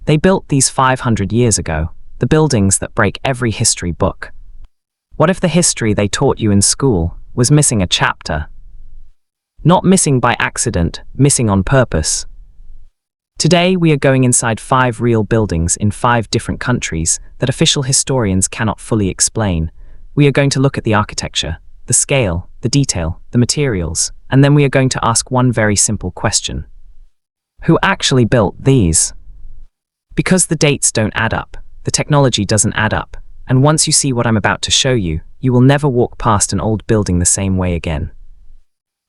They built these 500 years ago, the buildings that break every history book. What if the history they taught you in school was missing a chapter? Not missing by accident, missing on purpose. Today we are going inside 5 real buildings in 5 different countries that official historians cannot fully explain. We are going to look at the architecture, the scale, the detail, the materials, and then we are going to ask one very simple question. Who actually built these? Because the dates don't add up, the technology doesn't add up, and once you see what I'm about to show you, you will never walk past an old building the same way again.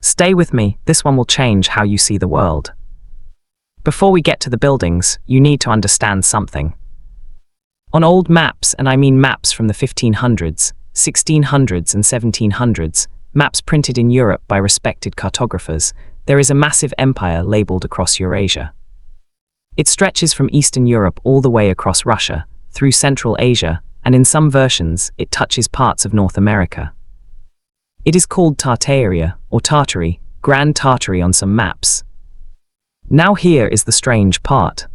Stay with me, this one will change how you see the world. Before we get to the buildings, you need to understand something. On old maps, and I mean maps from the 1500s, 1600s and 1700s, maps printed in Europe by respected cartographers, there is a massive empire labeled across Eurasia. It stretches from Eastern Europe all the way across Russia, through Central Asia, and in some versions, it touches parts of North America. It is called Tartaria, or Tartary, Grand Tartary on some maps. Now here is the strange part.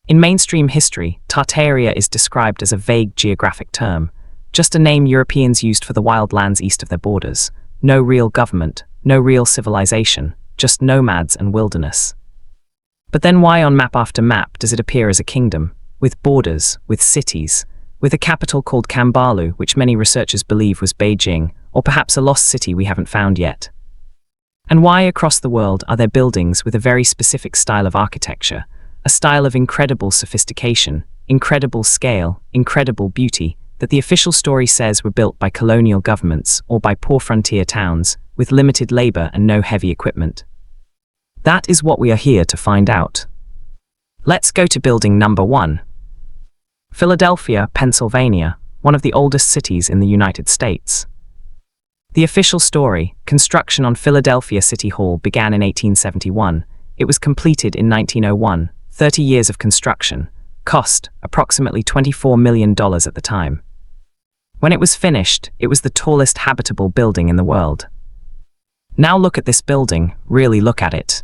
In mainstream history, Tartaria is described as a vague geographic term, just a name Europeans used for the wild lands east of their borders. No real government, no real civilization, just nomads and wilderness. But then why on map after map does it appear as a kingdom, with borders, with cities, with a capital called Kambalu, which many researchers believe was Beijing, or perhaps a lost city we haven't found yet? And why across the world are there buildings with a very specific style of architecture, a style of incredible sophistication, incredible scale, incredible beauty, that the official story says were built by colonial governments or by poor frontier towns, with limited labor and no heavy equipment? That is what we are here to find out. Let's go to building number 1. Philadelphia, Pennsylvania, one of the oldest cities in the United States. The official story, construction on Philadelphia City Hall, began in 1871. It was completed in 1901, 30 years of construction, cost approximately $24 million at the time. When it was finished, it was the tallest habitable building in the world. Now look at this building, really look at it.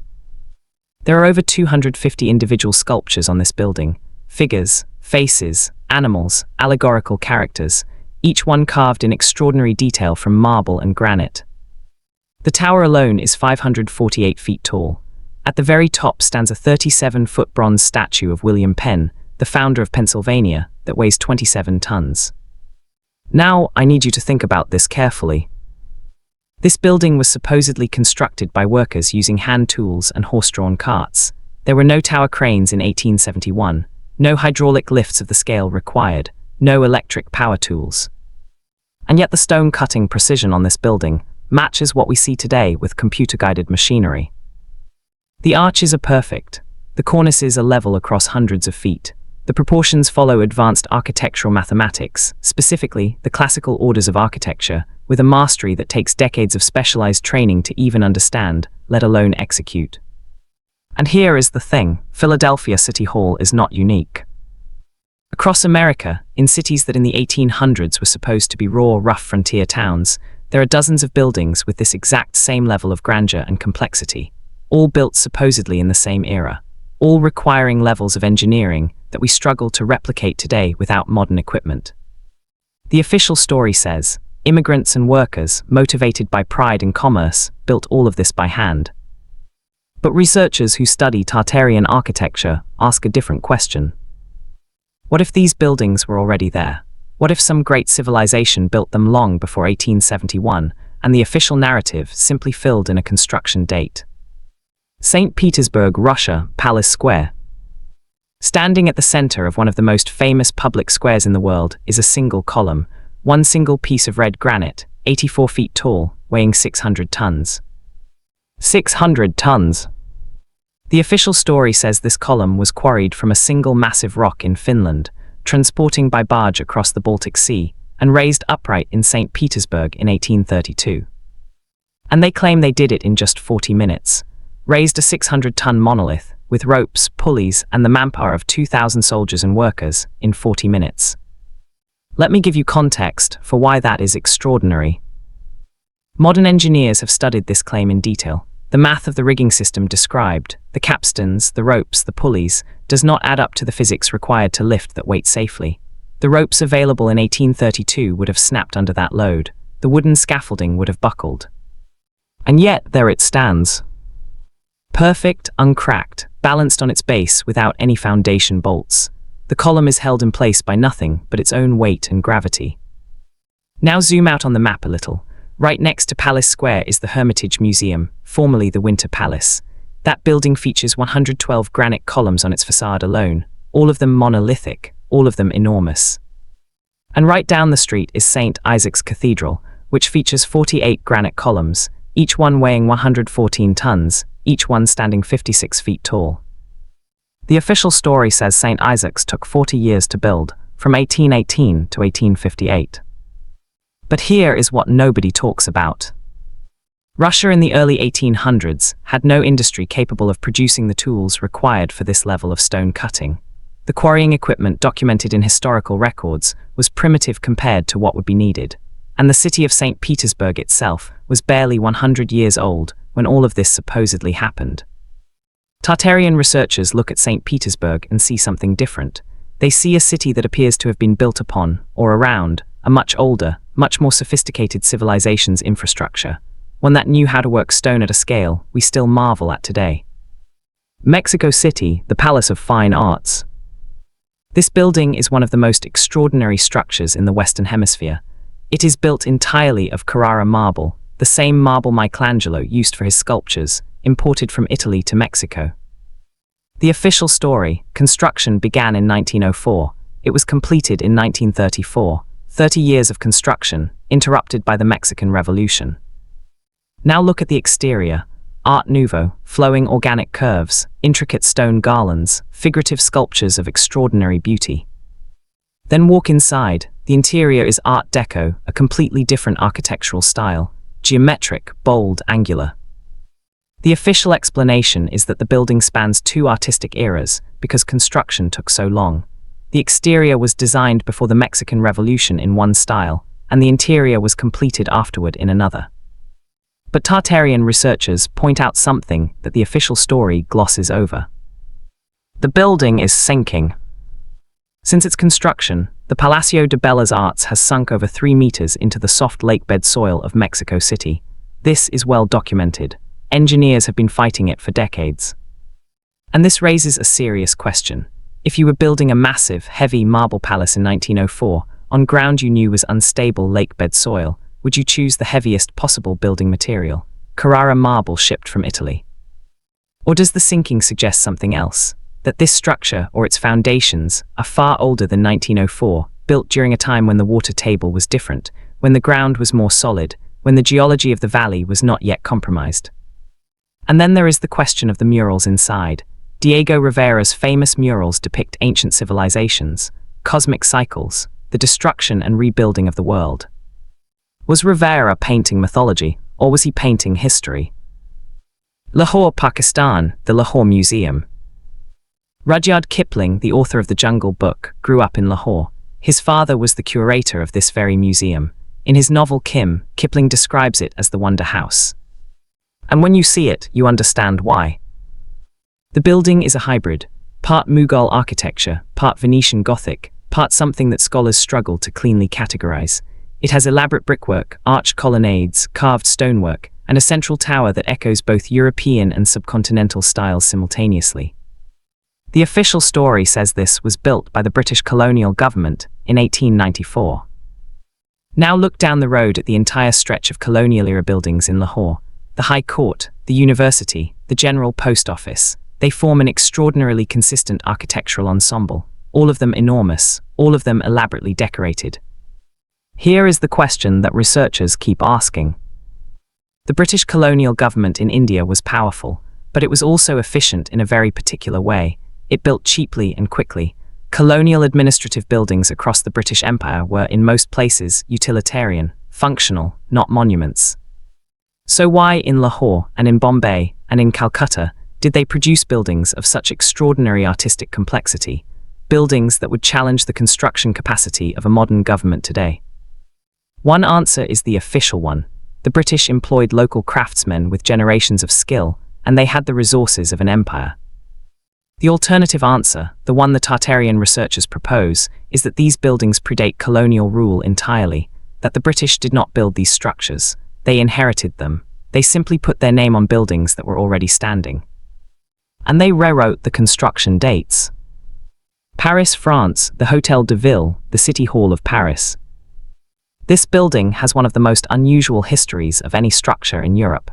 There are over 250 individual sculptures on this building, figures, faces, animals, allegorical characters, each one carved in extraordinary detail from marble and granite. The tower alone is 548 feet tall. At the very top stands a 37-foot bronze statue of William Penn, the founder of Pennsylvania, that weighs 27 tons. Now, I need you to think about this carefully. This building was supposedly constructed by workers using hand tools and horse-drawn carts. There were no tower cranes in 1871, no hydraulic lifts of the scale required, no electric power tools. And yet the stone-cutting precision on this building matches what we see today with computer-guided machinery. The arches are perfect. The cornices are level across hundreds of feet. The proportions follow advanced architectural mathematics, specifically the classical orders of architecture, with a mastery that takes decades of specialized training to even understand, let alone execute. And here is the thing, Philadelphia City Hall is not unique. Across America, in cities that in the 1800s were supposed to be raw, rough frontier towns, there are dozens of buildings with this exact same level of grandeur and complexity, all built supposedly in the same era, all requiring levels of engineering that we struggle to replicate today without modern equipment. The official story says, immigrants and workers, motivated by pride and commerce, built all of this by hand. But researchers who study Tartarian architecture ask a different question. What if these buildings were already there? What if some great civilization built them long before 1871, and the official narrative simply filled in a construction date? Saint Petersburg, Russia, Palace Square. Standing at the center of one of the most famous public squares in the world is a single column, one single piece of red granite, 84 feet tall, weighing 600 tons. 600 tons! The official story says this column was quarried from a single massive rock in Finland, transporting by barge across the Baltic Sea, and raised upright in Saint Petersburg in 1832. And they claim they did it in just 40 minutes, raised a 600-ton monolith, with ropes, pulleys, and the manpower of 2,000 soldiers and workers, in 40 minutes. Let me give you context for why that is extraordinary. Modern engineers have studied this claim in detail. The math of the rigging system described, the capstans, the ropes, the pulleys, does not add up to the physics required to lift that weight safely. The ropes available in 1832 would have snapped under that load. The wooden scaffolding would have buckled. And yet, there it stands. Perfect, uncracked, balanced on its base without any foundation bolts. The column is held in place by nothing but its own weight and gravity. Now zoom out on the map a little. Right next to Palace Square is the Hermitage Museum, formerly the Winter Palace. That building features 112 granite columns on its facade alone, all of them monolithic, all of them enormous. And right down the street is St. Isaac's Cathedral, which features 48 granite columns, each one weighing 114 tons, each one standing 56 feet tall. The official story says St. Isaac's took 40 years to build, from 1818 to 1858. But here is what nobody talks about. Russia in the early 1800s had no industry capable of producing the tools required for this level of stone cutting. The quarrying equipment documented in historical records was primitive compared to what would be needed, and the city of Saint Petersburg itself was barely 100 years old when all of this supposedly happened. Tartarian researchers look at Saint Petersburg and see something different. They see a city that appears to have been built upon, or around, a much older, much more sophisticated civilization's infrastructure, one that knew how to work stone at a scale we still marvel at today. Mexico City, the Palace of Fine Arts. This building is one of the most extraordinary structures in the Western Hemisphere. It is built entirely of Carrara marble, the same marble Michelangelo used for his sculptures, imported from Italy to Mexico. The official story, construction began in 1904. It was completed in 1934. 30 years of construction, interrupted by the Mexican Revolution. Now look at the exterior. Art Nouveau, flowing organic curves, intricate stone garlands, figurative sculptures of extraordinary beauty. Then walk inside. The interior is Art Deco, a completely different architectural style, geometric, bold, angular. The official explanation is that the building spans two artistic eras because construction took so long. The exterior was designed before the Mexican Revolution in one style, and the interior was completed afterward in another. But Tartarian researchers point out something that the official story glosses over. The building is sinking. Since its construction, the Palacio de Bellas Artes has sunk over 3 meters into the soft lakebed soil of Mexico City. This is well documented. Engineers have been fighting it for decades. And this raises a serious question. If you were building a massive, heavy marble palace in 1904, on ground you knew was unstable lakebed soil, would you choose the heaviest possible building material, Carrara marble shipped from Italy? Or does the sinking suggest something else? That this structure, or its foundations, are far older than 1904, built during a time when the water table was different, when the ground was more solid, when the geology of the valley was not yet compromised. And then there is the question of the murals inside. Diego Rivera's famous murals depict ancient civilizations, cosmic cycles, the destruction and rebuilding of the world. Was Rivera painting mythology, or was he painting history? Lahore, Pakistan, the Lahore Museum. Rudyard Kipling, the author of the Jungle Book, grew up in Lahore. His father was the curator of this very museum. In his novel Kim, Kipling describes it as the Wonder House. And when you see it, you understand why. The building is a hybrid, part Mughal architecture, part Venetian Gothic, part something that scholars struggle to cleanly categorize. It has elaborate brickwork, arched colonnades, carved stonework, and a central tower that echoes both European and subcontinental styles simultaneously. The official story says this was built by the British colonial government in 1894. Now look down the road at the entire stretch of colonial-era buildings in Lahore. The High Court, the University, the General Post Office. They form an extraordinarily consistent architectural ensemble, all of them enormous, all of them elaborately decorated. Here is the question that researchers keep asking. The British colonial government in India was powerful, but it was also efficient in a very particular way. It built cheaply and quickly. Colonial administrative buildings across the British Empire were, in most places, utilitarian, functional, not monuments. So why in Lahore and in Bombay and in Calcutta did they produce buildings of such extraordinary artistic complexity, buildings that would challenge the construction capacity of a modern government today? One answer is the official one. The British employed local craftsmen with generations of skill, and they had the resources of an empire. The alternative answer, the one the Tartarian researchers propose, is that these buildings predate colonial rule entirely, that the British did not build these structures, they inherited them. They simply put their name on buildings that were already standing. And they rewrote the construction dates. Paris, France, the Hotel de Ville, the City Hall of Paris. This building has one of the most unusual histories of any structure in Europe.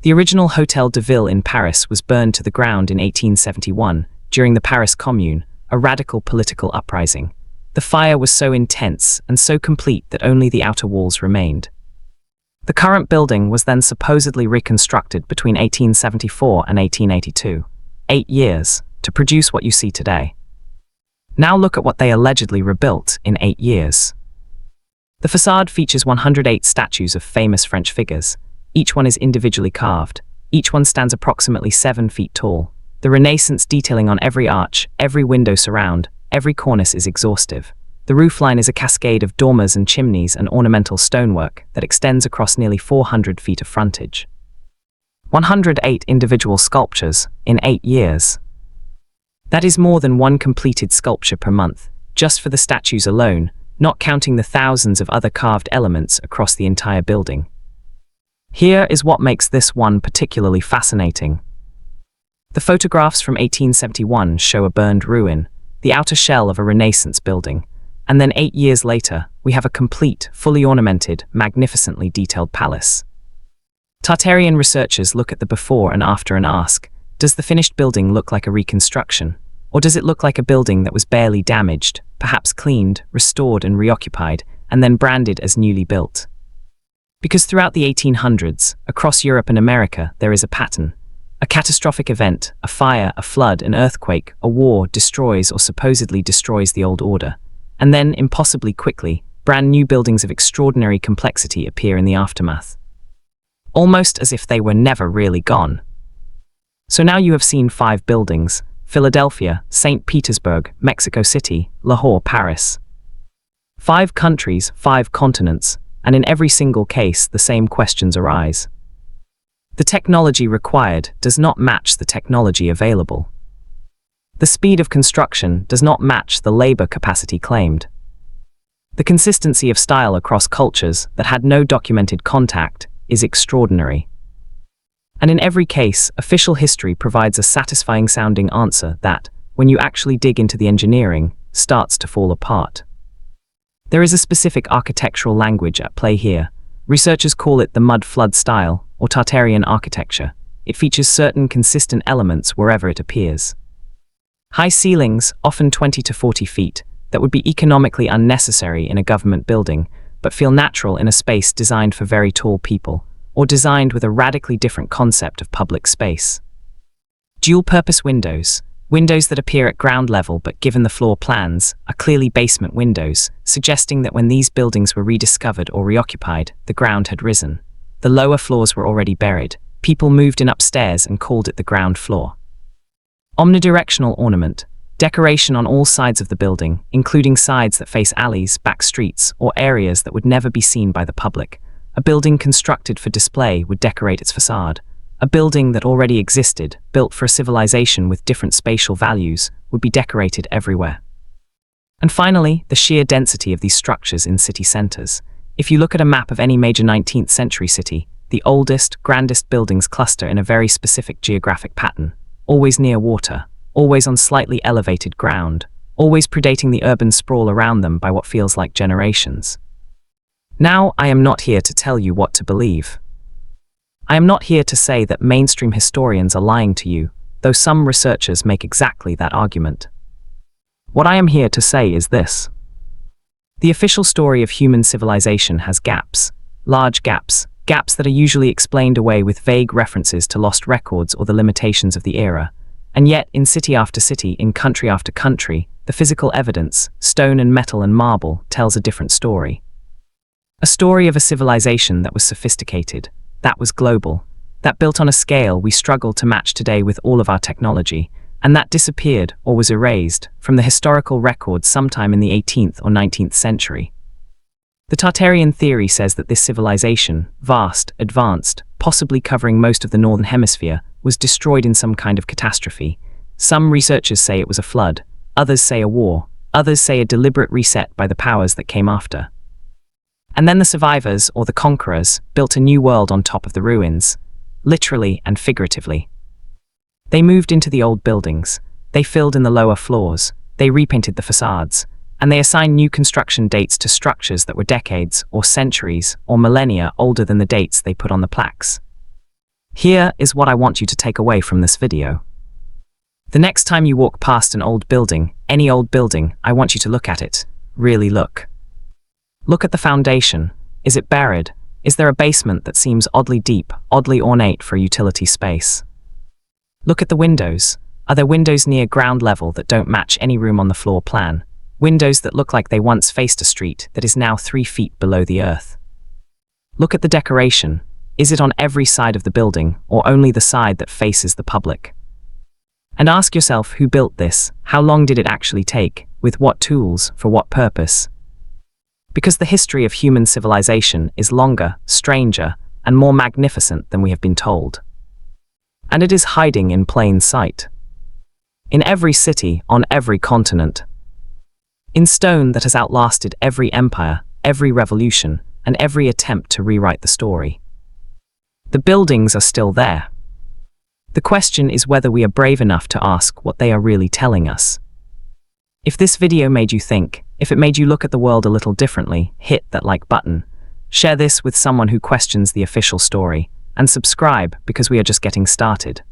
The original Hotel de Ville in Paris was burned to the ground in 1871 during the Paris Commune, a radical political uprising. The fire was so intense and so complete that only the outer walls remained. The current building was then supposedly reconstructed between 1874 and 1882, 8 years, to produce what you see today. Now look at what they allegedly rebuilt in 8 years. The facade features 108 statues of famous French figures. Each one is individually carved. Each one stands approximately 7 feet tall. The Renaissance detailing on every arch, every window surround, every cornice is exhaustive. The roofline is a cascade of dormers and chimneys and ornamental stonework that extends across nearly 400 feet of frontage. 108 individual sculptures in 8 years. That is more than one completed sculpture per month, just for the statues alone, not counting the thousands of other carved elements across the entire building. Here is what makes this one particularly fascinating. The photographs from 1871 show a burned ruin, the outer shell of a Renaissance building, and then 8 years later, we have a complete, fully ornamented, magnificently detailed palace. Tartarian researchers look at the before and after and ask, does the finished building look like a reconstruction? Or does it look like a building that was barely damaged, perhaps cleaned, restored and reoccupied, and then branded as newly built? Because throughout the 1800s, across Europe and America, there is a pattern. A catastrophic event, a fire, a flood, an earthquake, a war destroys or supposedly destroys the old order. And then, impossibly quickly, brand new buildings of extraordinary complexity appear in the aftermath. Almost as if they were never really gone. So now you have seen 5 buildings: Philadelphia, Saint Petersburg, Mexico City, Lahore, Paris. 5 countries, 5 continents, and in every single case the same questions arise. The technology required does not match the technology available. The speed of construction does not match the labor capacity claimed. The consistency of style across cultures that had no documented contact is extraordinary. And in every case, official history provides a satisfying sounding answer that, when you actually dig into the engineering, starts to fall apart. There is a specific architectural language at play here. Researchers call it the mud flood style, or Tartarian architecture. It features certain consistent elements wherever it appears. High ceilings, often 20 to 40 feet, that would be economically unnecessary in a government building, but feel natural in a space designed for very tall people, or designed with a radically different concept of public space. Dual-purpose windows, windows that appear at ground level but given the floor plans, are clearly basement windows, suggesting that when these buildings were rediscovered or reoccupied, the ground had risen. The lower floors were already buried. People moved in upstairs and called it the ground floor. Omnidirectional ornament, decoration on all sides of the building, including sides that face alleys, back streets, or areas that would never be seen by the public. A building constructed for display would decorate its facade. A building that already existed, built for a civilization with different spatial values, would be decorated everywhere. And finally, the sheer density of these structures in city centers. If you look at a map of any major 19th century city, the oldest, grandest buildings cluster in a very specific geographic pattern. Always near water, always on slightly elevated ground, always predating the urban sprawl around them by what feels like generations. Now, I am not here to tell you what to believe. I am not here to say that mainstream historians are lying to you, though some researchers make exactly that argument. What I am here to say is this. The official story of human civilization has gaps, large gaps, gaps that are usually explained away with vague references to lost records or the limitations of the era. And yet, in city after city, in country after country, the physical evidence, stone and metal and marble, tells a different story. A story of a civilization that was sophisticated, that was global, that built on a scale we struggle to match today with all of our technology, and that disappeared or was erased from the historical records sometime in the 18th or 19th century. The Tartarian theory says that this civilization, vast, advanced, possibly covering most of the northern hemisphere, was destroyed in some kind of catastrophe. Some researchers say it was a flood, others say a war, others say a deliberate reset by the powers that came after. And then the survivors, or the conquerors, built a new world on top of the ruins, literally and figuratively. They moved into the old buildings, they filled in the lower floors, they repainted the facades, and they assigned new construction dates to structures that were decades, or centuries, or millennia older than the dates they put on the plaques. Here is what I want you to take away from this video. The next time you walk past an old building, any old building, I want you to look at it. Really look. Look at the foundation. Is it buried? Is there a basement that seems oddly deep, oddly ornate for utility space? Look at the windows. Are there windows near ground level that don't match any room on the floor plan? Windows that look like they once faced a street that is now 3 feet below the earth. Look at the decoration. Is it on every side of the building, or only the side that faces the public? And ask yourself who built this, how long did it actually take, with what tools, for what purpose? Because the history of human civilization is longer, stranger, and more magnificent than we have been told. And it is hiding in plain sight. In every city, on every continent. In stone that has outlasted every empire, every revolution, and every attempt to rewrite the story. The buildings are still there. The question is whether we are brave enough to ask what they are really telling us. If this video made you think, if it made you look at the world a little differently, hit that like button. Share this with someone who questions the official story, and subscribe because we are just getting started.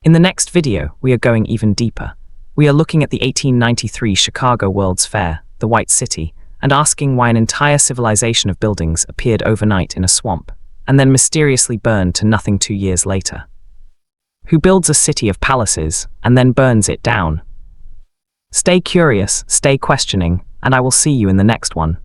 In the next video, we are going even deeper. We are looking at the 1893 Chicago World's Fair, the White City, and asking why an entire civilization of buildings appeared overnight in a swamp, and then mysteriously burned to nothing 2 years later. Who builds a city of palaces, and then burns it down? Stay curious, stay questioning, and I will see you in the next one.